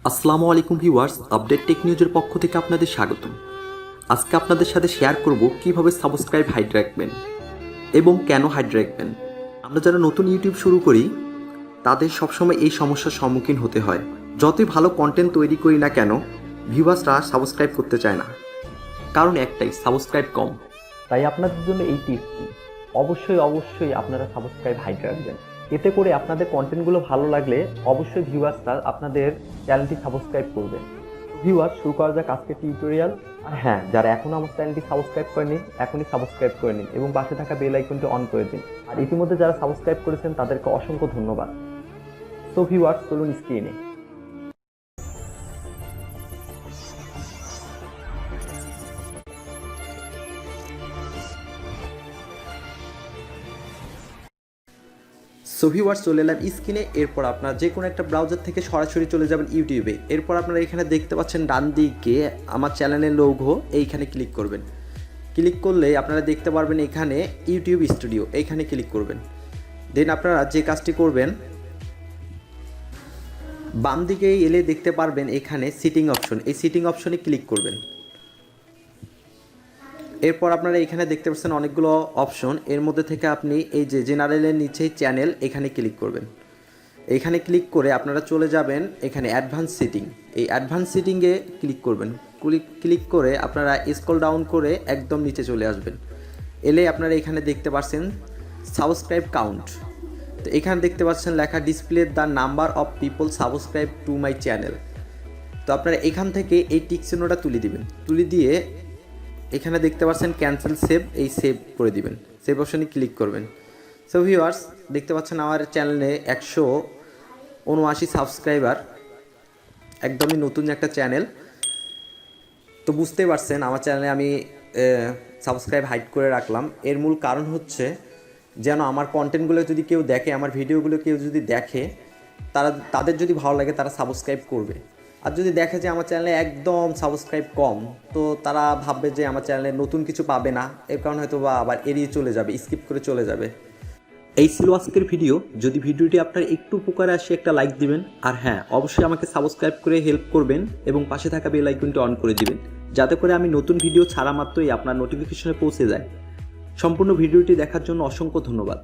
আসসালামু আলাইকুম viewers, update take নিউজের পক্ষ থেকে আপনাদের স্বাগতম। আজকে আপনাদের সাথে শেয়ার করব কিভাবে সাবস্ক্রাইব হাইড রাখবেন এবং কেন হাইড রাখবেন। আমরা যারা নতুন ইউটিউব শুরু করি তাদের সবসময় এই সমস্যার সম্মুখীন হতে হয়। যতই ভালো কন্টেন্ট তৈরি করি না কেন, ভিউয়ার্সরা সাবস্ক্রাইব করতে চায় না, কারণ একটাই, সাবস্ক্রাইব কম। তাই আপনাদের জন্য এই টিপসটি অবশ্যই আপনারা সাবস্ক্রাইব হাইড রাখবেন। এতে করে আপনাদের কন্টেন্টগুলো ভালো লাগলে অবশ্যই ভিউয়ার্সরা আপনাদের চ্যানেলটি সাবস্ক্রাইব করবেন। ভিউয়ার্স, শুরু করা যাক আজকের টিউটোরিয়াল। আর হ্যাঁ, যারা এখনও আমার চ্যানেলটি সাবস্ক্রাইব করেনি এখনই সাবস্ক্রাইব করে নিন এবং পাশে থাকা বেল আইকনটি অন করে দিন। আর ইতিমধ্যে যারা সাবস্ক্রাইব করেছেন তাদেরকে অসংখ্য ধন্যবাদ। সো ভিউয়ার্স, চলুন স্ক্রিনে। সো ভিউয়ার্স, চলে এলাম স্ক্রিনে। এরপর আপনারা যে কোনো একটা ব্রাউজার থেকে সরাসরি চলে যাবেন ইউটিউবে। এরপর আপনারা এখানে দেখতে পাচ্ছেন ডান দিকে আমার চ্যানেলের লোগো, এইখানে ক্লিক করবেন। ক্লিক করলে আপনারা দেখতে পারবেন এখানে ইউটিউব স্টুডিও, এইখানে ক্লিক করবেন। দেন আপনারা যে কাজটি করবেন, বাম দিকে এলে দেখতে পারবেন এখানে সিটিং অপশন, এই সিটিং অপশনে ক্লিক করবেন। এরপর আপনারা এখানে দেখতে পাচ্ছেন অনেকগুলো অপশন, এর মধ্যে থেকে আপনি এই যে জেনারেলের নিচেই চ্যানেল, এখানে ক্লিক করবেন। এইখানে ক্লিক করে আপনারা চলে যাবেন এখানে অ্যাডভান্স সিটিং, এই অ্যাডভান্স সিটিংয়ে ক্লিক করবেন। ক্লিক করে আপনারা স্ক্রল ডাউন করে একদম নিচে চলে আসবেন। এলে আপনারা এখানে দেখতে পাচ্ছেন সাবস্ক্রাইব কাউন্ট। তো এখানে দেখতে পাচ্ছেন লেখা display the number of people subscribe to my channel. তো আপনারা এখান থেকে এই টিক চিহ্নটা তুলে দিবেন। তুলে দিয়ে এখানে দেখতে পাচ্ছেন ক্যান্সেল সেভ, এই সেভ করে দিবেন। সেভ অপশনে ক্লিক করবেন। সো ভিউয়ার্স, দেখতে পাচ্ছেন আমার চ্যানেলে 179 সাবস্ক্রাইবার, একদমই নতুন একটা চ্যানেল। তো বুঝতেই পারছেন আমার চ্যানেলে আমি সাবস্ক্রাইব হাইড করে রাখলাম। এর মূল কারণ হচ্ছে যেন আমার কন্টেন্টগুলো যদি কেউ দেখে, আমার ভিডিওগুলো কেউ যদি দেখে, তাদের যদি ভালো লাগে তারা সাবস্ক্রাইব করবে। আর যদি দেখে যে আমার চ্যানেলে একদম সাবস্ক্রাইব কম, তো তারা ভাববে যে আমার চ্যানেলে নতুন কিছু পাবে না, এর কারণে হয়তো বা আবার এড়িয়ে চলে যাবে, স্কিপ করে চলে যাবে। এই ছিল আজকের ভিডিও। যদি ভিডিওটি আপনার একটু উপকারে আসে একটা লাইক দিবেন, আর হ্যাঁ, অবশ্যই আমাকে সাবস্ক্রাইব করে হেল্প করবেন এবং পাশে থাকা বেল আইকনটি অন করে দিবেন, যাতে করে আমি নতুন ভিডিও ছাড়া মাত্রই আপনার নোটিফিকেশনে পৌঁছে যায়। সম্পূর্ণ ভিডিওটি দেখার জন্য অসংখ্য ধন্যবাদ।